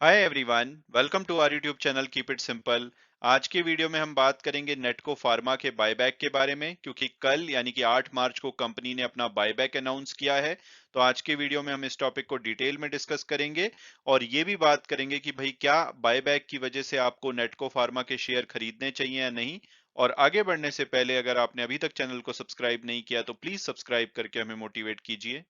Hi everyone, welcome to our YouTube channel keep it simple. आज के video में हम बात करेंगे नेटको फार्मा के बायबैक के बारे में, क्योंकि कल यानी कि 8 मार्च को कंपनी ने अपना बायबैक अनाउंस किया है। तो आज के वीडियो में हम इस टॉपिक को डिटेल में डिस्कस करेंगे और ये भी बात करेंगे कि भाई क्या बायबैक की वजह से आपको नेटको फार्मा के शेयर खरीदने चाहिए या नहीं। और आगे बढ़ने से पहले अगर आपने अभी तक चैनल को सब्सक्राइब नहीं किया तो प्लीज सब्सक्राइब करके हमें मोटिवेट कीजिए।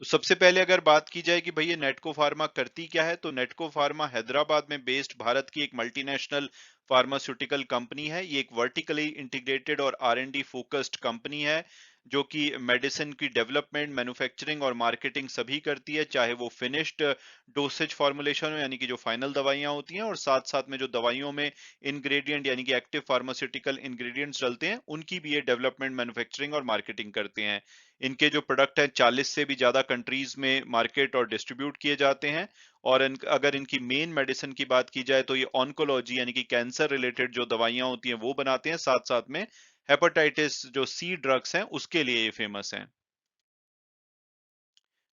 तो सबसे पहले अगर बात की जाए कि भई ये नेटको फार्मा करती क्या है, तो नेटको फार्मा हैदराबाद में बेस्ड भारत की एक मल्टीनेशनल फार्मास्यूटिकल कंपनी है। ये एक वर्टिकली इंटीग्रेटेड और आर-एन-डी फोकस्ड कंपनी है, जो कि मेडिसिन की डेवलपमेंट, मैन्युफैक्चरिंग और मार्केटिंग सभी करती है, चाहे वो फिनिश्ड डोसेज फॉर्मुलेशन हो यानी कि जो फाइनल दवाइयाँ होती हैं, और साथ-साथ में जो दवाइयों में इंग्रेडिएंट यानी कि एक्टिव फार्मास्यूटिकल इंग्रेडिएंट्स डलते हैं, उनकी भी ये डेवलपमेंट, मैन्युफैक्चरिंग और मार्केटिंग करते हैं। इनके जो प्रोडक्ट हैं 40 से भी ज्यादा कंट्रीज में मार्केट और डिस्ट्रीब्यूट किए जाते हैं। और अगर इनकी मेन मेडिसिन की बात की जाए तो ये ऑन्कोलॉजी यानी कि कैंसर रिलेटेड जो दवाइयां होती हैं वो बनाते हैं, साथ साथ में हेपेटाइटिस जो सी ड्रग्स हैं उसके लिए ये फेमस हैं।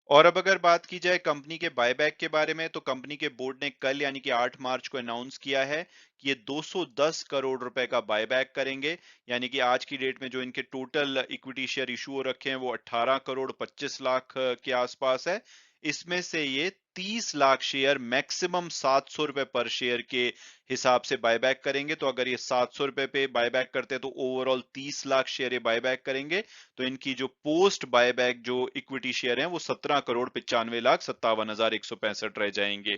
और अब अगर बात की जाए कंपनी के बायबैक के बारे में, तो कंपनी के बोर्ड ने कल यानी कि 8 मार्च को अनाउंस किया है कि ये 210 करोड़ रुपए का बायबैक करेंगे। यानी कि आज की डेट में जो इनके टोटल इक्विटी शेयर इशू हो रखे हैं वो 18 करोड़ 25 लाख के आसपास है। इसमें से ये 30 लाख शेयर मैक्सिमम 700 रुपए पर शेयर के हिसाब से बायबैक करेंगे। तो अगर ये 700 रुपए पे बायबैक करते हैं तो ओवरऑल 30 लाख शेयर ये बायबैक करेंगे। तो इनकी जो पोस्ट बायबैक जो इक्विटी शेयर हैं वो 17 करोड़ 95 लाख 57 हजार 165 रह जाएंगे।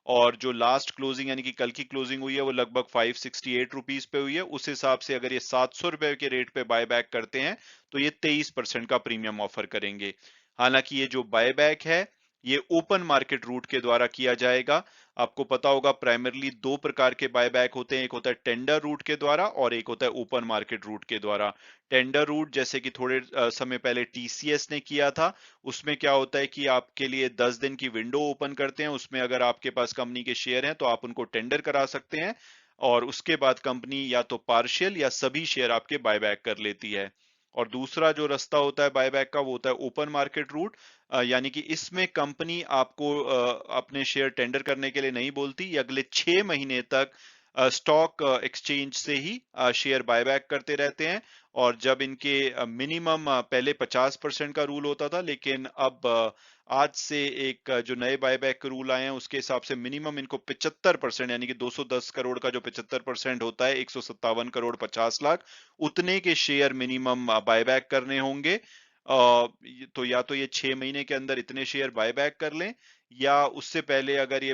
और जो लास्ट क्लोजिंग यानी कि कल की क्लोजिंग हुई है वो लगभग 568 रुपीज पे हुई है। उस हिसाब से अगर ये 700 रुपए के रेट पे बायबैक करते हैं तो ये 23% का प्रीमियम ऑफर करेंगे। हालांकि ये जो बायबैक है ये ओपन मार्केट रूट के द्वारा किया जाएगा। आपको पता होगा प्राइमरली दो प्रकार के बायबैक होते हैं, एक होता है टेंडर रूट के द्वारा और एक होता है ओपन मार्केट रूट के द्वारा। टेंडर रूट जैसे कि थोड़े समय पहले टीसीएस ने किया था, उसमें क्या होता है कि आपके लिए 10 दिन की विंडो ओपन करते हैं। उसमें अगर आपके पास कंपनी के शेयर हैं तो आप उनको टेंडर करा सकते हैं, और उसके बाद कंपनी या तो पार्शियल या सभी शेयर आपके बायबैक कर लेती है। और दूसरा जो रास्ता होता है बायबैक का वो होता है ओपन मार्केट रूट। यानी कि इसमें कंपनी आपको अपने शेयर टेंडर करने के लिए नहीं बोलती, ये अगले 6 महीने तक स्टॉक एक्सचेंज से ही शेयर बायबैक करते रहते हैं। और जब इनके मिनिमम पहले 50% का रूल होता था, लेकिन अब आज से एक जो नए बायबैक के रूल आए हैं उसके हिसाब से मिनिमम इनको 75% यानी कि 210 करोड़ का जो 75% होता है 157 करोड़ 50 लाख, उतने के शेयर मिनिमम बायबैक करने होंगे। तो या तो ये 6 महीने के अंदर इतने शेयर बायबैक कर लें, या उससे पहले अगर ये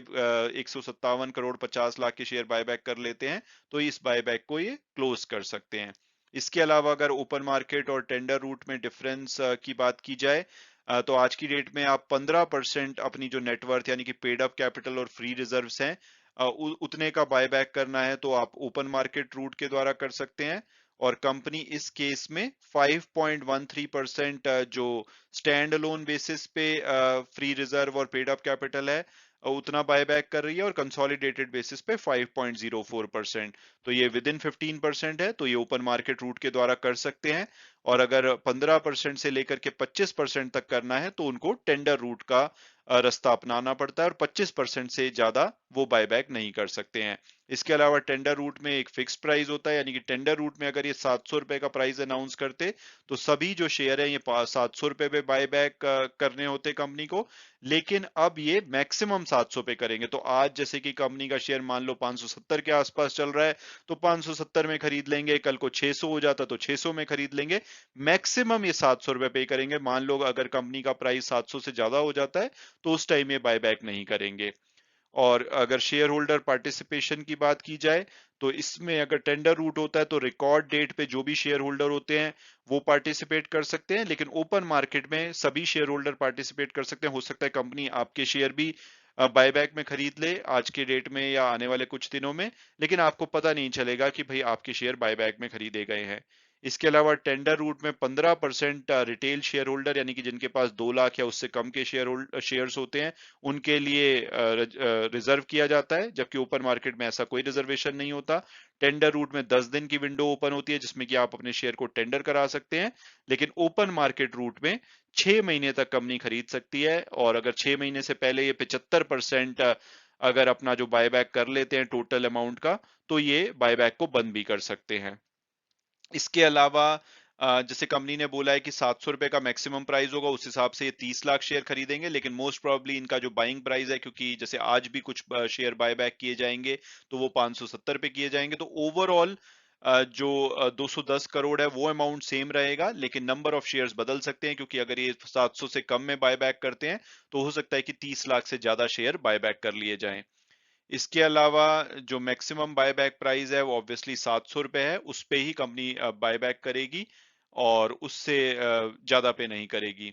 157 करोड़ 50 लाख के शेयर बायबैक कर लेते हैं तो इस बायबैक को ये क्लोज कर सकते हैं। इसके अलावा अगर ओपन मार्केट और टेंडर रूट में डिफरेंस की बात की जाए, तो आज की डेट में आप 15% अपनी जो नेटवर्थ यानी कि पेड अप कैपिटल और फ्री रिजर्व्स हैं उतने का बायबैक करना है तो आप ओपन मार्केट रूट के द्वारा कर सकते हैं। और कंपनी इस केस में 5.13% जो स्टैंड अलोन बेसिस पे फ्री रिजर्व और पेड अप कैपिटल है उतना बायबैक कर रही है, और कंसोलिडेटेड बेसिस पे 5.04%। तो ये विद इन 15% है, तो ये ओपन मार्केट रूट के द्वारा कर सकते हैं। और अगर 15% से लेकर के 25% तक करना है तो उनको टेंडर रूट का रास्ता अपनाना पड़ता है, और 25% से ज्यादा वो बायबैक नहीं कर सकते हैं। इसके अलावा टेंडर रूट में एक फिक्स प्राइस होता है, यानी कि टेंडर रूट में अगर ये 700 रुपए का प्राइस अनाउंस करते तो सभी जो शेयर है ये 700 रुपए पे बायबैक करने होते कंपनी को। लेकिन अब ये मैक्सिमम 700 पे करेंगे। तो आज जैसे कि कंपनी का शेयर मान लो 570 के आसपास चल रहा है तो 570 में खरीद लेंगे, कल को 600 हो जाता तो 600 में खरीद लेंगे। मैक्सिमम ये 700 रुपए पे करेंगे। मान लो अगर कंपनी का प्राइस 700 से ज्यादा हो जाता है तो उस टाइम ये बायबैक नहीं करेंगे। और अगर शेयर होल्डर पार्टिसिपेशन की बात की जाए तो इसमें अगर टेंडर रूट होता है तो रिकॉर्ड डेट पे जो भी शेयर होल्डर होते हैं वो पार्टिसिपेट कर सकते हैं, लेकिन ओपन मार्केट में सभी शेयर होल्डर पार्टिसिपेट कर सकते हैं। हो सकता है कंपनी आपके शेयर भी बायबैक में खरीद ले आज के डेट में या आने वाले कुछ दिनों में, लेकिन आपको पता नहीं चलेगा कि भाई आपके शेयर बायबैक में खरीदे गए हैं। इसके अलावा टेंडर रूट में 15% रिटेल शेयर होल्डर यानी कि जिनके पास 2 लाख या उससे कम के शेयर्स होते हैं, उनके लिए रिजर्व किया जाता है, जबकि ओपन मार्केट में ऐसा कोई रिजर्वेशन नहीं होता। टेंडर रूट में 10 दिन की विंडो ओपन होती है जिसमें कि आप अपने शेयर को टेंडर करा सकते हैं, लेकिन ओपन मार्केट रूट में 6 महीने तक कंपनी खरीद सकती है, और अगर 6 महीने से पहले ये 75% अगर अपना जो बायबैक कर लेते हैं टोटल अमाउंट का, तो ये बायबैक को बंद भी कर सकते हैं। इसके अलावा जैसे कंपनी ने बोला है कि 700 रुपए का मैक्सिमम प्राइस होगा, उस हिसाब से ये 30 लाख शेयर खरीदेंगे, लेकिन मोस्ट प्रोबेबली इनका जो बाइंग प्राइस है, क्योंकि जैसे आज भी कुछ शेयर बायबैक किए जाएंगे तो वो 570 पे किए जाएंगे, तो ओवरऑल जो 210 करोड़ है वो अमाउंट सेम रहेगा, लेकिन नंबर ऑफ शेयर्स बदल सकते हैं, क्योंकि अगर ये 700 से कम में बायबैक करते हैं तो हो सकता है कि 30 लाख से ज्यादा शेयर बायबैक कर लिए जाएं। इसके अलावा जो मैक्सिमम बायबैक प्राइस है वो ऑब्वियसली 700 रुपए है, उस पे ही कंपनी बायबैक करेगी और उससे ज्यादा पे नहीं करेगी।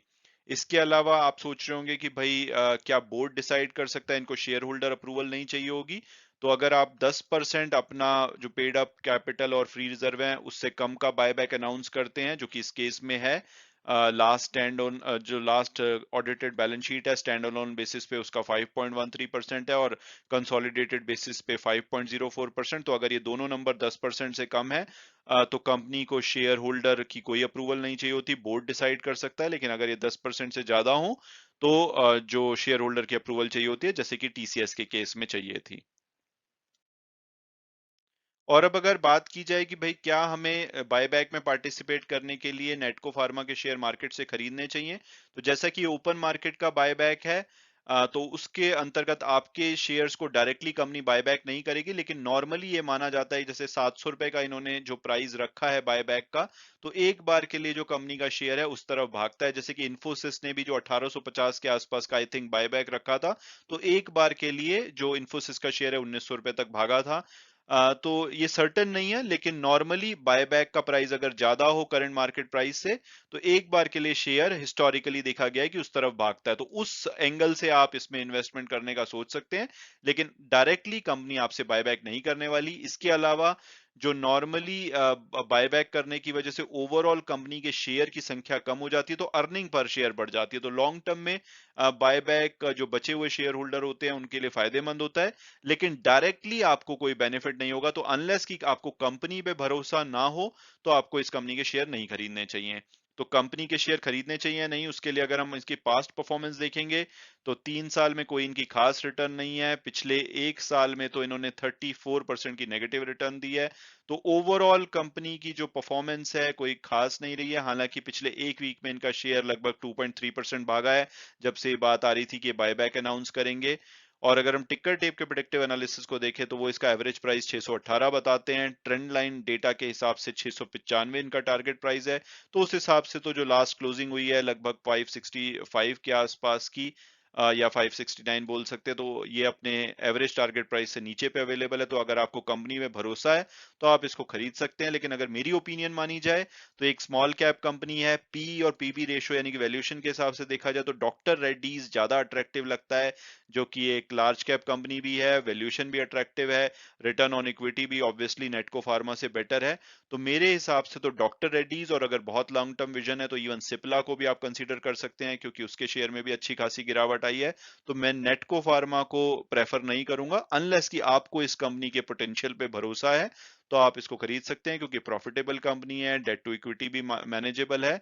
इसके अलावा आप सोच रहे होंगे कि भाई क्या बोर्ड डिसाइड कर सकता है, इनको शेयर होल्डर अप्रूवल नहीं चाहिए होगी? तो अगर आप 10% अपना जो पेड अप कैपिटल और फ्री रिजर्व है उससे कम का बायबैक अनाउंस करते हैं, जो कि इस केस में है लास्ट स्टैंड ऑन जो लास्ट ऑडिटेड बैलेंस शीट है स्टैंड ऑन बेसिस पे उसका 5.13% है, और कंसोलिडेटेड बेसिस पे 5.04%। तो अगर ये दोनों नंबर 10% से कम है तो कंपनी को शेयर होल्डर की कोई अप्रूवल नहीं चाहिए होती, बोर्ड डिसाइड कर सकता है। लेकिन अगर ये 10% से ज्यादा हो तो जो शेयर होल्डर की अप्रूवल चाहिए होती है, जैसे कि टीसीएस के केस में चाहिए थी। और अब अगर बात की जाए कि भाई क्या हमें बायबैक में पार्टिसिपेट करने के लिए नेटको फार्मा के शेयर मार्केट से खरीदने चाहिए, तो जैसा कि ओपन मार्केट का बायबैक है तो उसके अंतर्गत आपके शेयर्स को डायरेक्टली कंपनी बायबैक नहीं करेगी, लेकिन नॉर्मली ये माना जाता है जैसे 700 रुपए का इन्होंने जो प्राइस रखा है बायबैक का, तो एक बार के लिए जो कंपनी का शेयर है उस तरफ भागता है। जैसे कि इन्फोसिस ने भी जो 1850 के आसपास का आई थिंक बायबैक रखा था, तो एक बार के लिए जो इन्फोसिस का शेयर है 1900 रुपए तक भागा था। तो ये सर्टेन नहीं है, लेकिन नॉर्मली बायबैक का प्राइस अगर ज्यादा हो करंट मार्केट प्राइस से, तो एक बार के लिए शेयर हिस्टोरिकली देखा गया है कि उस तरफ भागता है, तो उस एंगल से आप इसमें इन्वेस्टमेंट करने का सोच सकते हैं। लेकिन डायरेक्टली कंपनी आपसे बायबैक नहीं करने वाली। इसके अलावा जो नॉर्मली बायबैक करने की वजह से ओवरऑल कंपनी के शेयर की संख्या कम हो जाती है, तो अर्निंग पर शेयर बढ़ जाती है, तो लॉन्ग टर्म में बायबैक जो बचे हुए शेयर होल्डर होते हैं उनके लिए फायदेमंद होता है। लेकिन डायरेक्टली आपको कोई बेनिफिट नहीं होगा, तो अनलेस कि आपको कंपनी पे भरोसा ना हो तो आपको इस कंपनी के शेयर नहीं खरीदने चाहिए। तो कंपनी के शेयर खरीदने चाहिए या नहीं, उसके लिए अगर हम इसकी पास्ट परफॉर्मेंस देखेंगे तो 3 साल में कोई इनकी खास रिटर्न नहीं है, पिछले 1 साल में तो इन्होंने 34% की नेगेटिव रिटर्न दी है। तो ओवरऑल कंपनी की जो परफॉर्मेंस है कोई खास नहीं रही है। हालांकि पिछले एक वीक में इनका शेयर लगभग 2.3% भागा है, जब से ये बात आ रही थी कि बायबैक अनाउंस करेंगे। और अगर हम टिकर टेप के प्रेडिक्टिव एनालिसिस को देखें तो वो इसका एवरेज प्राइस 618 बताते हैं, ट्रेंड लाइन डेटा के हिसाब से 695 इनका टारगेट प्राइस है। तो उस हिसाब से तो जो लास्ट क्लोजिंग हुई है लगभग 565 के आसपास की, या 569 बोल सकते हैं, तो ये अपने एवरेज टारगेट प्राइस से नीचे पे अवेलेबल है। तो अगर आपको कंपनी में भरोसा है तो आप इसको खरीद सकते हैं। लेकिन अगर मेरी ओपिनियन मानी जाए तो एक स्मॉल कैप कंपनी है, पी और पीबी रेशियो यानी कि वैल्यूएशन के हिसाब से देखा जाए तो डॉक्टर रेड्डीज ज्यादा अट्रैक्टिव लगता है, जो कि एक लार्ज कैप कंपनी भी है, वैल्यूएशन भी अट्रैक्टिव है, रिटर्न ऑन इक्विटी भी ऑब्वियसली नेटको फार्मा से बेटर है। तो मेरे हिसाब से तो डॉक्टर रेड्डीज, और अगर बहुत लॉन्ग टर्म विजन है तो इवन सिप्ला को भी आप कंसीडर कर सकते हैं, क्योंकि उसके शेयर में भी अच्छी खासी गिरावट आई है। तो मैं नेटको फार्मा को प्रेफर नहीं करूंगा, अनलेस कि आपको इस कंपनी के पोटेंशियल पे भरोसा है तो आप इसको खरीद सकते हैं, क्योंकि प्रॉफिटेबल कंपनी है, डेट टू इक्विटी भी मैनेजेबल है।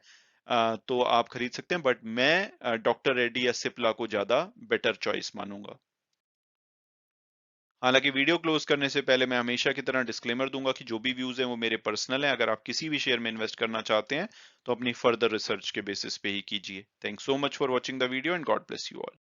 तो आप खरीद सकते हैं, बट मैं डॉक्टर रेड्डी या सिप्ला को ज्यादा बेटर चॉइस मानूंगा। हालांकि वीडियो क्लोज करने से पहले मैं हमेशा की तरह डिस्क्लेमर दूंगा कि जो भी व्यूज हैं वो मेरे पर्सनल हैं। अगर आप किसी भी शेयर में इन्वेस्ट करना चाहते हैं तो अपनी फर्दर रिसर्च के बेसिस पे ही कीजिए। Thanks so much for watching the video and God bless you all.